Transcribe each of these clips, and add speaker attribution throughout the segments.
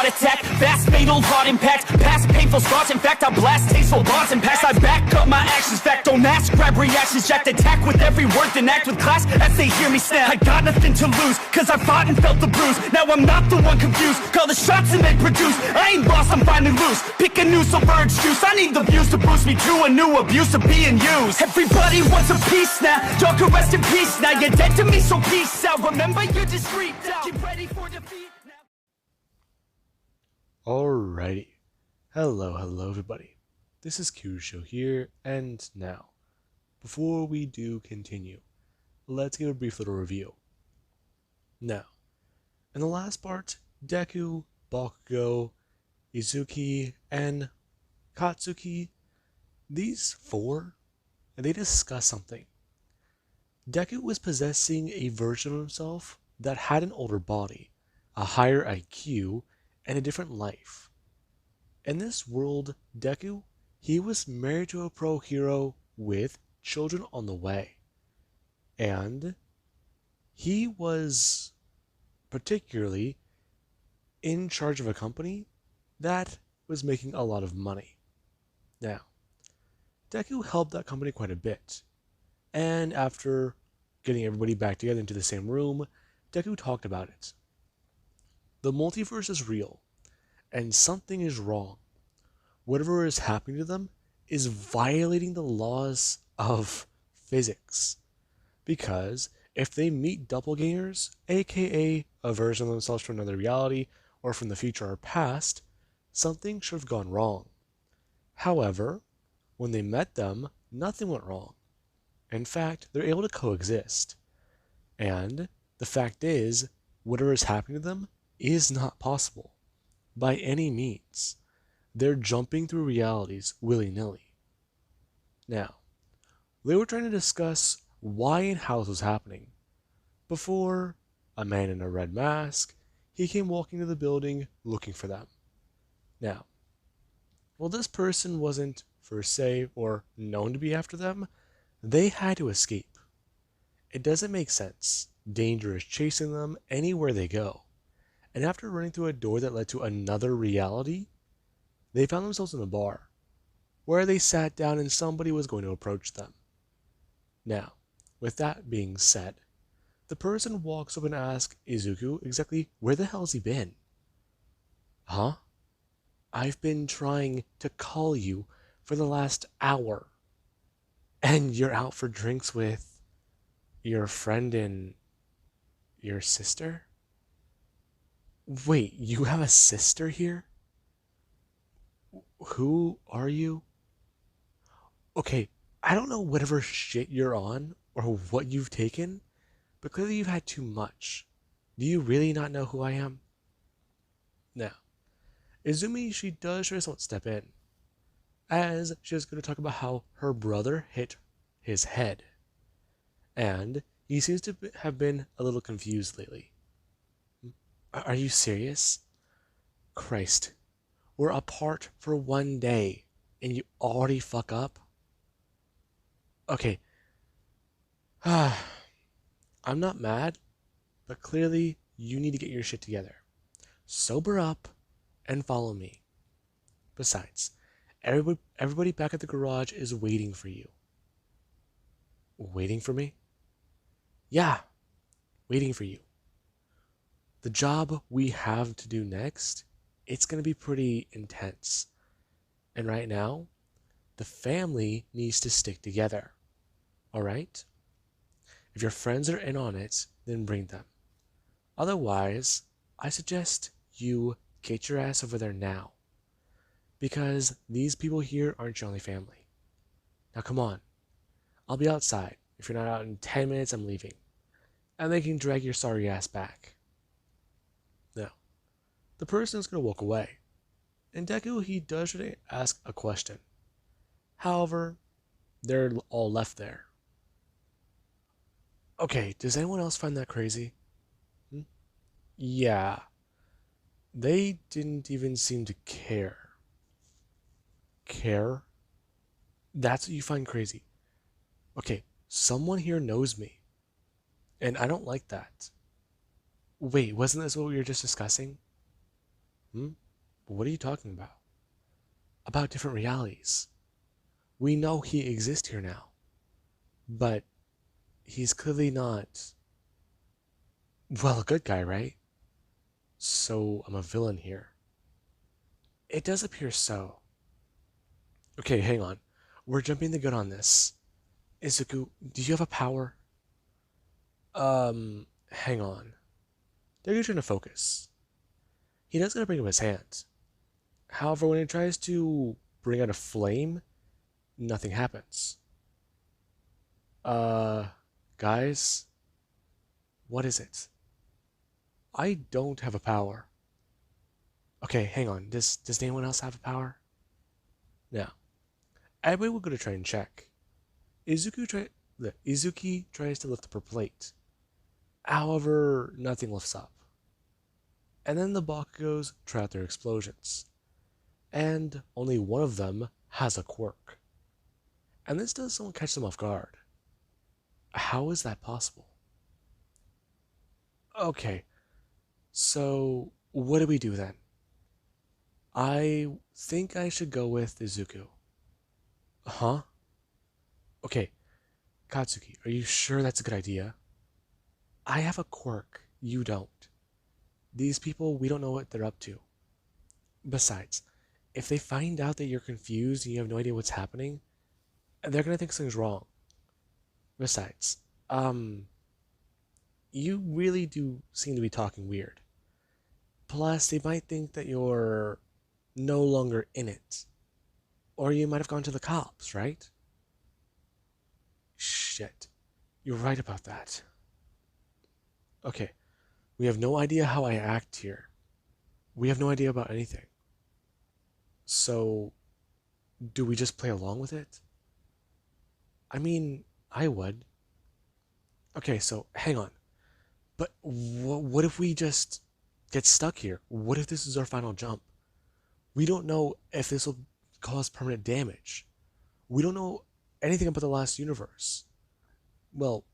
Speaker 1: heart attack. Fast fatal heart impact. Past painful scars. In fact, I blast tasteful bars and pass. I back up my actions. Fact, don't ask. Grab reactions. Jacked attack with every word. Then act with class as they hear me snap. I got nothing to lose, cause I fought and felt the bruise. Now I'm not the one confused. Call the shots and they produce. I ain't lost, I'm finally loose. Pick a new submerged juice. I need the views to boost me to a new abuse of being used. Everybody wants a piece now. Y'all can rest in peace now. You're dead to me, so peace out. Remember, you're discreet now. Get ready for defeat now.
Speaker 2: Alrighty. Hello everybody. This is Kyusho here, and now, before we do continue, let's give a brief little review. Now, in the last part, Deku, Bakugo, Izuki, and Katsuki, these four, they discuss something. Deku was possessing a version of himself that had an older body, a higher IQ, and a different life. In this world, Deku, he was married to a pro hero with children on the way. And he was particularly in charge of a company that was making a lot of money. Now, Deku helped that company quite a bit. And after getting everybody back together into the same room, Deku talked about it. The multiverse is real, and something is wrong. Whatever is happening to them is violating the laws of physics. Because if they meet doppelgangers, aka a version of themselves from another reality or from the future or past, something should have gone wrong. However, when they met them, nothing went wrong. In fact, they're able to coexist. And the fact is, whatever is happening to them is not possible. By any means. They're jumping through realities willy-nilly. Now, they were trying to discuss why and how this was happening, before a man in a red mask, he came walking to the building looking for them. Now, while this person wasn't per se or known to be after them, they had to escape. It doesn't make sense. Danger is chasing them anywhere they go. And after running through a door that led to another reality, they found themselves in a bar, where they sat down and somebody was going to approach them. Now, with that being said, the person walks up and asks Izuku exactly where the hell's he been? Huh? I've been trying to call you for the last hour, and you're out for drinks with your friend and your sister? Wait, you have a sister here? Who are you? Okay, I don't know whatever shit you're on or what you've taken, but clearly you've had too much. Do you really not know who I am? Now, Izumi, she does try to somewhat step in, as she's going to talk about how her brother hit his head, and he seems to have been a little confused lately. Are you serious? Christ. We're apart for one day, and you already fuck up? Okay. I'm not mad, but clearly you need to get your shit together. Sober up and follow me. Besides, everybody back at the garage is waiting for you. Waiting for me? Yeah, waiting for you. The job we have to do next, it's going to be pretty intense. And right now, the family needs to stick together. Alright? If your friends are in on it, then bring them. Otherwise, I suggest you get your ass over there now. Because these people here aren't your only family. Now come on. I'll be outside. If you're not out in 10 minutes, I'm leaving. And they can drag your sorry ass back. Now, the person is going to walk away. And Deku, he does try to ask a question. However, they're all left there. Okay, does anyone else find that crazy? Yeah. They didn't even seem to care. Care? That's what you find crazy. Okay, someone here knows me. And I don't like that. Wait, wasn't this what we were just discussing? Hmm? What are you talking about? About different realities. We know he exists here now, but he's clearly not, well, a good guy, right? So I'm a villain here. It does appear so. Okay, hang on. We're jumping the gun on this. Izuku, do you have a power? Hang on. They're trying to focus. He does gotta bring up his hand. However, when he tries to bring out a flame, nothing happens. Uh, guys, what is it? I don't have a power. Okay, hang on. Does anyone else have a power? No. Everybody will go to try and check. Izuki tries to lift up her plate. However, nothing lifts up. And then the Bakugos try out their explosions. And only one of them has a quirk. And this does someone catch them off guard. How is that possible? Okay, so what do we do then? I think I should go with Izuku. Huh? Okay, Katsuki, are you sure that's a good idea? I have a quirk, you don't. These people, we don't know what they're up to. Besides, if they find out that you're confused and you have no idea what's happening, they're gonna think something's wrong. Besides, you really do seem to be talking weird. Plus, they might think that you're no longer in it. Or you might have gone to the cops, right? Shit. You're right about that. Okay, we have no idea how I act here. We have no idea about anything. So, do we just play along with it? I mean, I would. Okay, so hang on. But what if we just get stuck here? What if this is our final jump? We don't know if this will cause permanent damage. We don't know anything about the last universe. Well,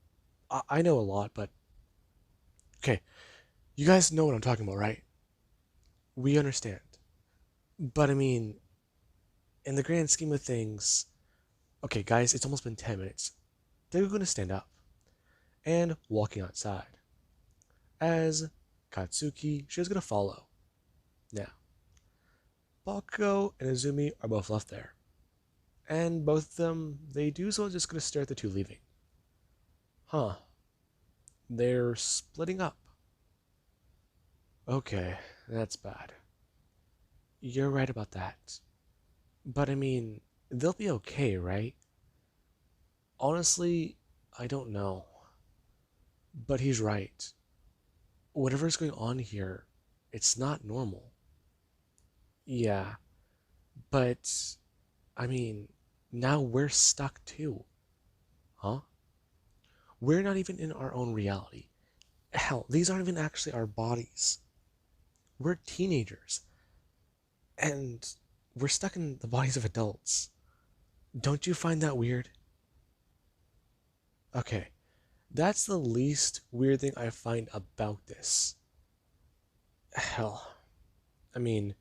Speaker 2: I know a lot, but okay, you guys know what I'm talking about, right? We understand. But I mean, in the grand scheme of things, okay, guys, it's almost been 10 minutes. They're going to stand up and walking outside. As Katsuki, she's going to follow. Now, Bakugo and Izumi are both left there. And both of them, they do so just going to stare at the two leaving. Huh. They're splitting up. Okay, that's bad. You're right about that. But I mean, they'll be okay, right? Honestly, I don't know. But he's right. Whatever's going on here, it's not normal. Yeah, but I mean, now we're stuck too. Huh? We're not even in our own reality. Hell, these aren't even actually our bodies. We're teenagers. And we're stuck in the bodies of adults. Don't you find that weird? Okay, that's the least weird thing I find about this. Hell, I mean,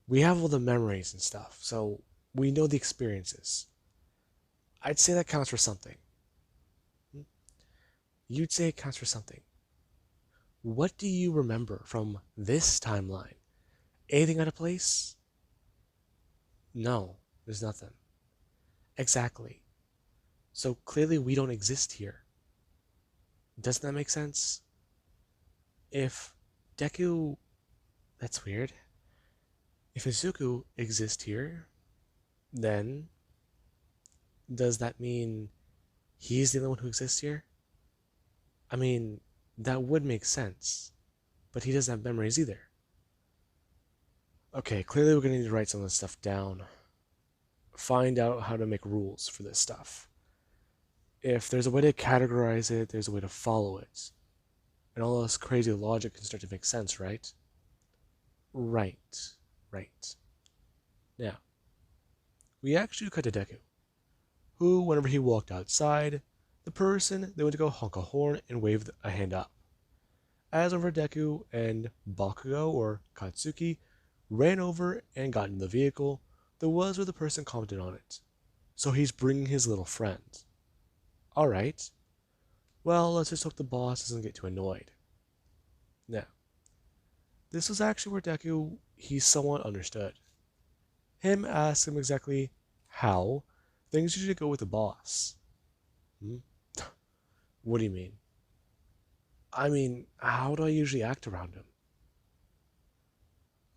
Speaker 2: we have all the memories and stuff, so we know the experiences. I'd say that counts for something. You'd say it counts for something. What do you remember from this timeline? Anything out of place? No, there's nothing. Exactly. So clearly we don't exist here. Doesn't that make sense? If Deku... That's weird. If Izuku exists here, then does that mean he's the only one who exists here? I mean, that would make sense, but he doesn't have memories either. Okay, clearly we're going to need to write some of this stuff down. Find out how to make rules for this stuff. If there's a way to categorize it, there's a way to follow it. And all this crazy logic can start to make sense, right? Right. Now, we actually cut to Deku, who, whenever he walked outside, the person, they went to go honk a horn and wave a hand up. As over Deku and Bakugo, or Katsuki, ran over and got in the vehicle that was where the person commented on it. So he's bringing his little friend. Alright, well, let's just hope the boss doesn't get too annoyed. Now, this was actually where Deku, he somewhat understood. Him asked him exactly how things usually go with the boss. Hmm? What do you mean? I mean, how do I usually act around him?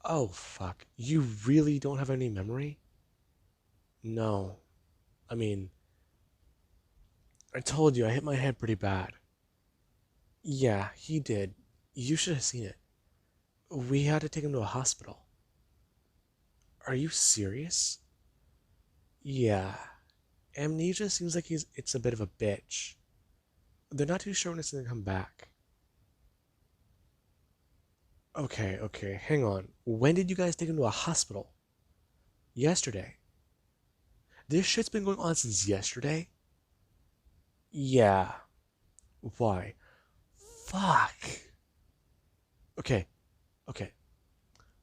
Speaker 2: Oh, fuck. You really don't have any memory? No. I mean, I told you I hit my head pretty bad. Yeah, he did. You should have seen it. We had to take him to a hospital. Are you serious? Yeah. Amnesia seems like it's a bit of a bitch. They're not too sure when it's gonna come back. Okay, hang on. When did you guys take him to a hospital? Yesterday. This shit's been going on since yesterday? Yeah. Why? Fuck. Okay, okay.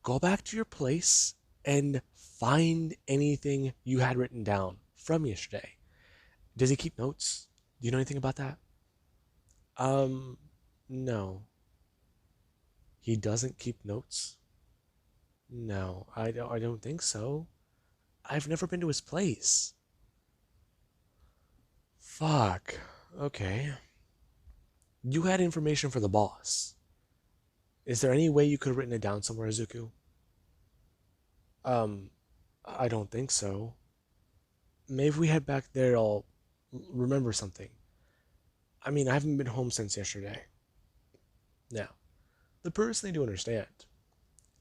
Speaker 2: Go back to your place and find anything you had written down from yesterday. Does he keep notes? Do you know anything about that? No. He doesn't keep notes? No, I don't think so. I've never been to his place. Fuck. Okay. You had information for the boss. Is there any way you could have written it down somewhere, Izuku? Um, I don't think so. Maybe if we head back there, I'll remember something. I mean, I haven't been home since yesterday. Now, the person they do understand.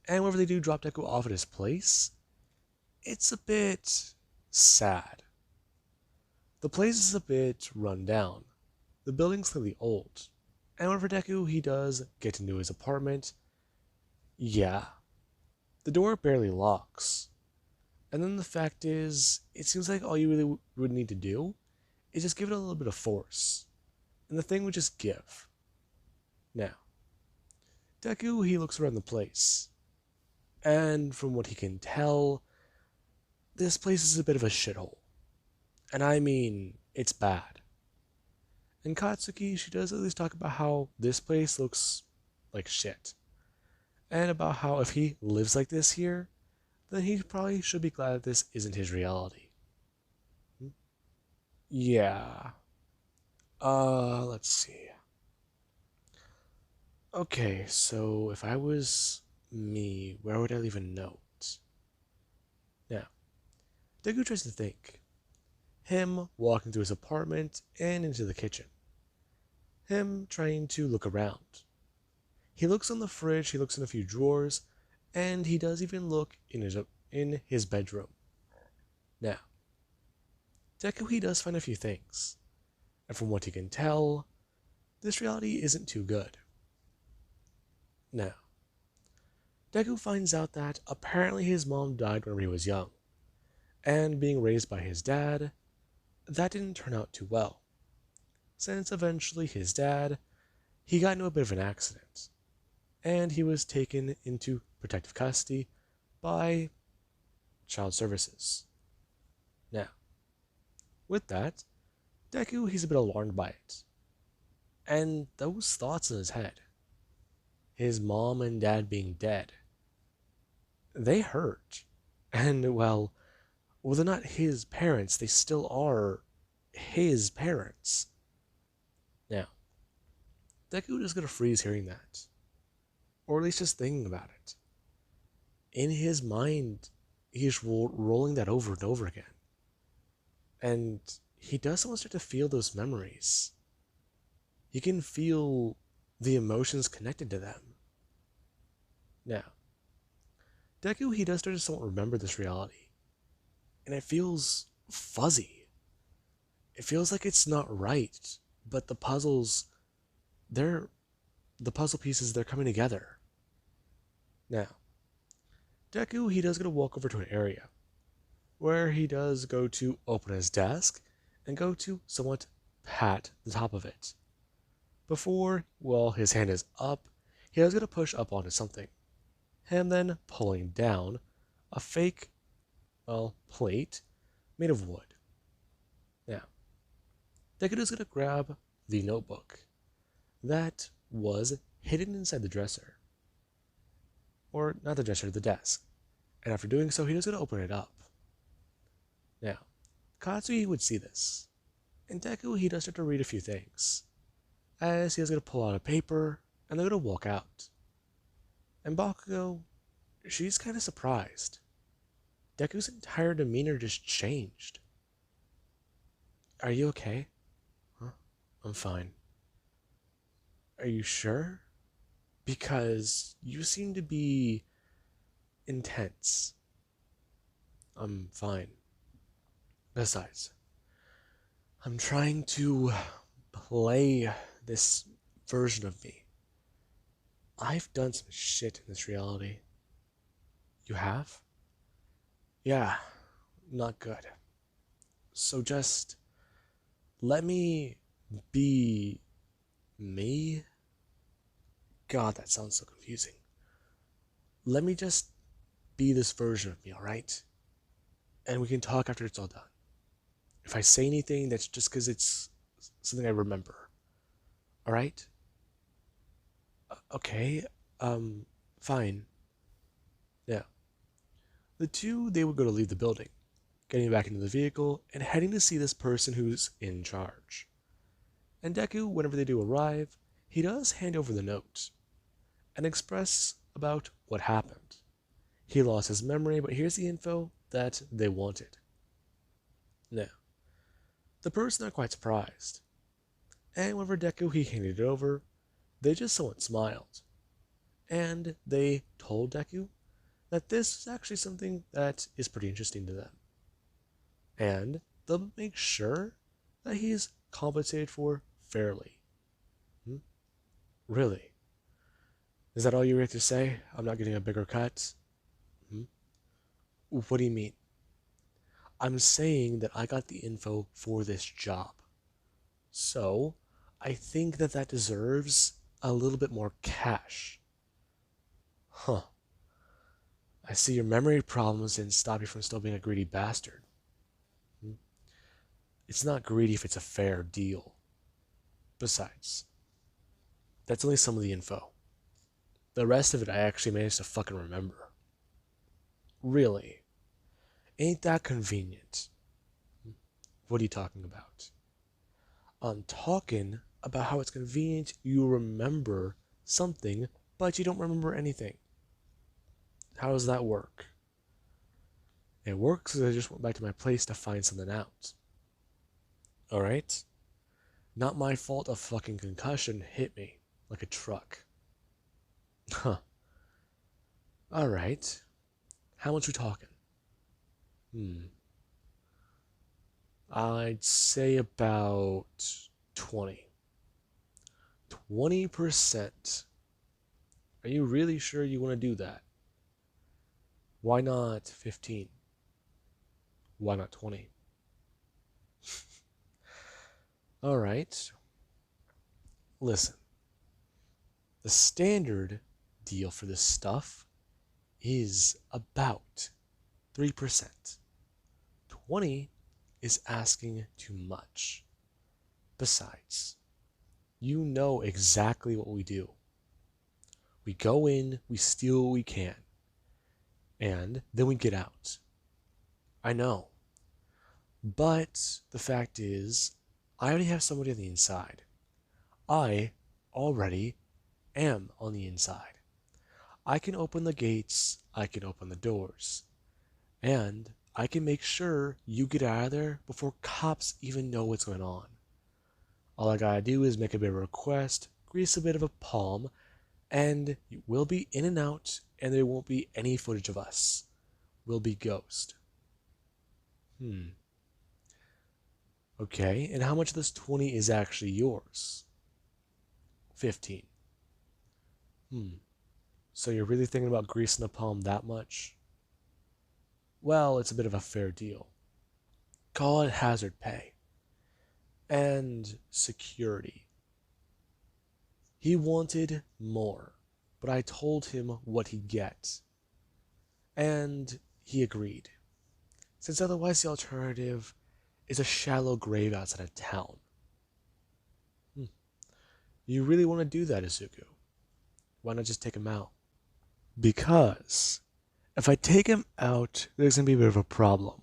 Speaker 2: And whenever they do drop Deku off at his place, it's a bit sad. The place is a bit run down. The building's clearly old. And whenever Deku, he does get into his apartment, yeah, the door barely locks. And then the fact is, it seems like all you really would need to do is just give it a little bit of force. And the thing would just give. Now, Deku, he looks around the place. And from what he can tell, this place is a bit of a shithole. And I mean, it's bad. And Katsuki, she does at least talk about how this place looks like shit. And about how if he lives like this here, then he probably should be glad that this isn't his reality. Yeah. Let's see. Okay, so if I was me, where would I leave a note? Now, Deku tries to think. Him walking through his apartment and into the kitchen. Him trying to look around. He looks on the fridge, he looks in a few drawers, and he does even look in his bedroom. Now, Deku, he does find a few things. And from what he can tell, this reality isn't too good. Now, Deku finds out that apparently his mom died when he was young, and being raised by his dad, that didn't turn out too well, since eventually his dad, he got into a bit of an accident, and he was taken into protective custody by child services. Now, with that, Deku, he's a bit alarmed by it, and those thoughts in his head, his mom and dad being dead, they hurt, and well, they're not his parents, they still are his parents. Now, Deku is going to freeze hearing that, or at least just thinking about it. In his mind, he's rolling that over and over again. And he does almost start to feel those memories. He can feel the emotions connected to them. Now, Deku, he does start to somewhat remember this reality. And it feels fuzzy. It feels like it's not right, but the puzzle pieces, they're coming together. Now, Deku, he does get to walk over to an area where he does go to open his desk and go to somewhat pat the top of it. Before, well, his hand is up, he does get to push up onto something. and then pulling down a fake, plate made of wood. Now, Deku is going to grab the notebook that was hidden inside the dresser. Or not the dresser, the desk. And after doing so, he is going to open it up. Now, Katsuhi would see this. And Deku, he does start to read a few things. As he is going to pull out a paper, and they're going to walk out. And Bakugo, she's kind of surprised. Deku's entire demeanor just changed. Are you okay? Huh? I'm fine. Are you sure? Because you seem to be intense. I'm fine. Besides, I'm trying to play this version of me. I've done some shit in this reality. You have? Yeah, not good. So just let me be me? God, that sounds so confusing. Let me just be this version of me, alright? And we can talk after it's all done. If I say anything, that's just because it's something I remember. Alright? Okay, fine. Now, the two, they were going to leave the building, getting back into the vehicle and heading to see this person who's in charge. And Deku, whenever they do arrive, he does hand over the note and express about what happened. He lost his memory, but here's the info that they wanted. Now, the person are quite surprised, and whenever Deku he handed it over, they just somewhat smiled, and they told Deku that this is actually something that is pretty interesting to them, and they'll make sure that he's compensated for fairly. Really? Is that all you have to say? I'm not getting a bigger cut? What do you mean? I'm saying that I got the info for this job. So, I think that that deserves a little bit more cash. Huh. I see your memory problems didn't stop you from still being a greedy bastard. It's not greedy if it's a fair deal. Besides, that's only some of the info. The rest of it I actually managed to fucking remember. Really? Ain't that convenient? What are you talking about? I'm talking about how it's convenient you remember something, but you don't remember anything. How does that work? It works because I just went back to my place to find something out. Alright? Not my fault a fucking concussion hit me like a truck. Huh. Alright. How much we talking? I'd say about 20. 20%. Are you really sure you want to do that? Why not 15? Why not 20? Alright. Listen. The standard deal for this stuff is about 3%. 20 is asking too much. Besides, you know exactly what we do. We go in, we steal what we can, and then we get out. I know. But the fact is, I already have somebody on the inside. I already am on the inside. I can open the gates, I can open the doors, and I can make sure you get out of there before cops even know what's going on. All I gotta do is make a bit of a request, grease a bit of a palm, and we'll be in and out, and there won't be any footage of us. We'll be ghost. Okay, and how much of this 20 is actually yours? 15. So you're really thinking about greasing the palm that much? Well, it's a bit of a fair deal. Call it hazard pay. And security. He wanted more. but I told him what he'd get. And he agreed, since otherwise the alternative is a shallow grave outside of town. You really want to do that, Izuku? Why not just take him out? Because if I take him out, there's going to be a bit of a problem.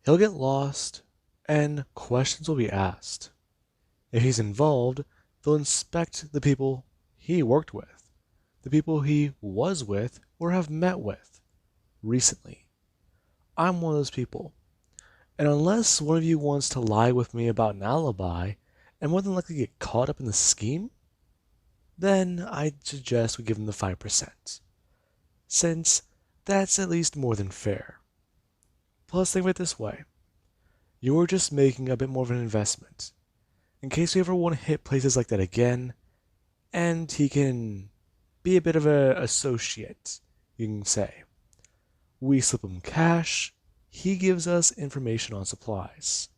Speaker 2: He'll get lost, and questions will be asked. If he's involved, they'll inspect the people he worked with, the people he was with or have met with recently. I'm one of those people. And unless one of you wants to lie with me about an alibi and more than likely get caught up in the scheme, then I'd suggest we give him the 5%, since that's at least more than fair. Plus, think of it this way. You're just making a bit more of an investment, in case we ever want to hit places like that again, and he can be a bit of an associate, you can say. We slip him cash, he gives us information on supplies.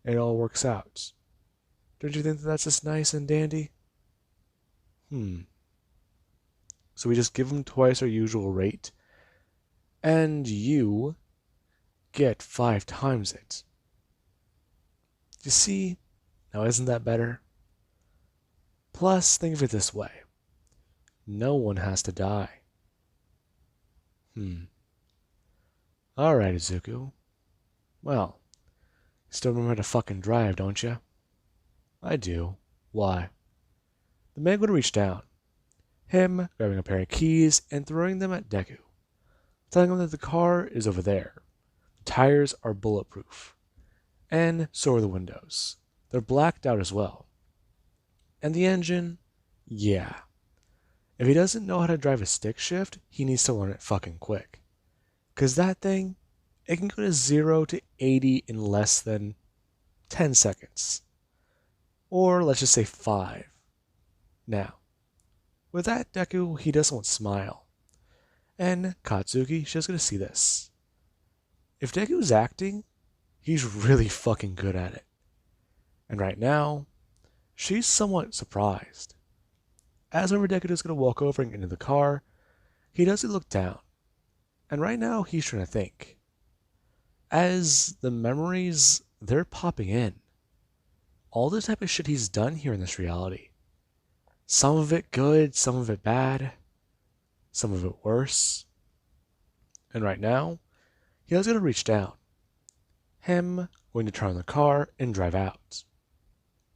Speaker 2: It all works out. Don't you think that that's just nice and dandy? So we just give him twice our usual rate, and you get 5 times it. You see? Now isn't that better? Plus, think of it this way. No one has to die. Alright, Izuku. Well, still remember how to fucking drive, don't you? I do. Why? The man would reach down, him grabbing a pair of keys and throwing them at Deku, telling him that the car is over there. The tires are bulletproof, and so are the windows. They're blacked out as well. And the engine, yeah. If he doesn't know how to drive a stick shift, he needs to learn it fucking quick. 'Cause that thing, it can go to 0 to 80 in less than 10 seconds. Or let's just say 5. Now, with that, Deku, he doesn't smile. And Katsuki, she's gonna see this. If Deku's acting, he's really fucking good at it. And right now, she's somewhat surprised. As whenever Deku is gonna walk over and get into the car, he doesn't look down. And right now, he's trying to think. As the memories, they're popping in. All the type of shit he's done here in this reality. Some of it good, some of it bad, some of it worse. And right now, he was going to reach down. Him going to turn on the car and drive out.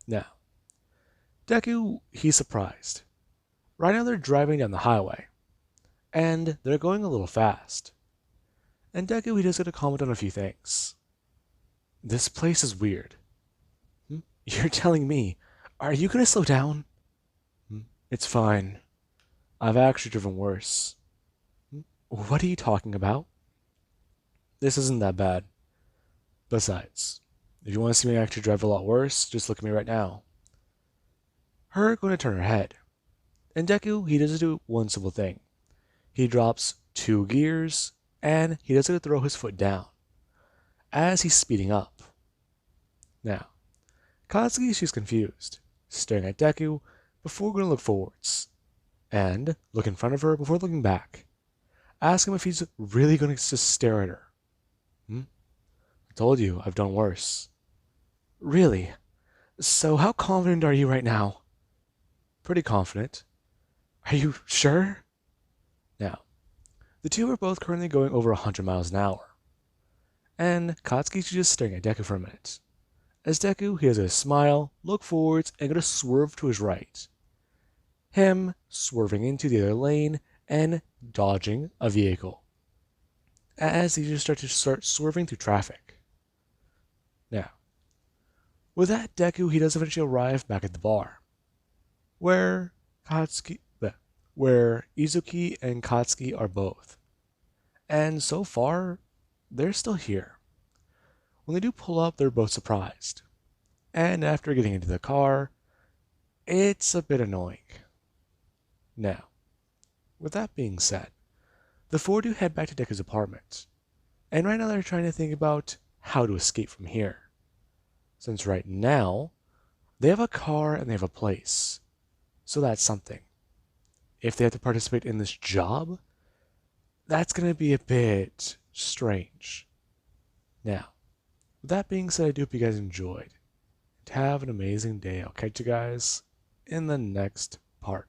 Speaker 2: Now, Deku, he's surprised. Right now they're driving down the highway. And they're going a little fast. And Deku, he does get to comment on a few things. This place is weird. You're telling me, are you going to slow down? It's fine. I've actually driven worse. What are you talking about? This isn't that bad. Besides, if you want to see me actually drive a lot worse, just look at me right now. Her going to turn her head. And Deku, he doesn't do one simple thing. He drops 2 gears, and he doesn't throw his foot down, as he's speeding up. Now, Katsuki, she's confused, staring at Deku before going to look forwards, and look in front of her before looking back. Ask him if he's really going to just stare at her. I told you, I've done worse. Really? So how confident are you right now? Pretty confident. Are you sure? Now, the two are both currently going over 100 miles an hour. And Katsuki's just staring at Deku for a minute. As Deku, he has a smile, look forwards, and going to swerve to his right. Him swerving into the other lane and dodging a vehicle. As he just starts swerving through traffic. Now, with that, Deku, he does eventually arrive back at the bar. Where Izuki and Katsuki are both. And so far, they're still here. When they do pull up, they're both surprised. And after getting into the car, it's a bit annoying. Now, with that being said, the four do head back to Deku's apartment. And right now they're trying to think about how to escape from here. Since right now, they have a car and they have a place. So that's something. if they have to participate in this job, that's going to be a bit strange. Now, with that being said, I do hope you guys enjoyed. And have an amazing day. I'll catch you guys in the next part.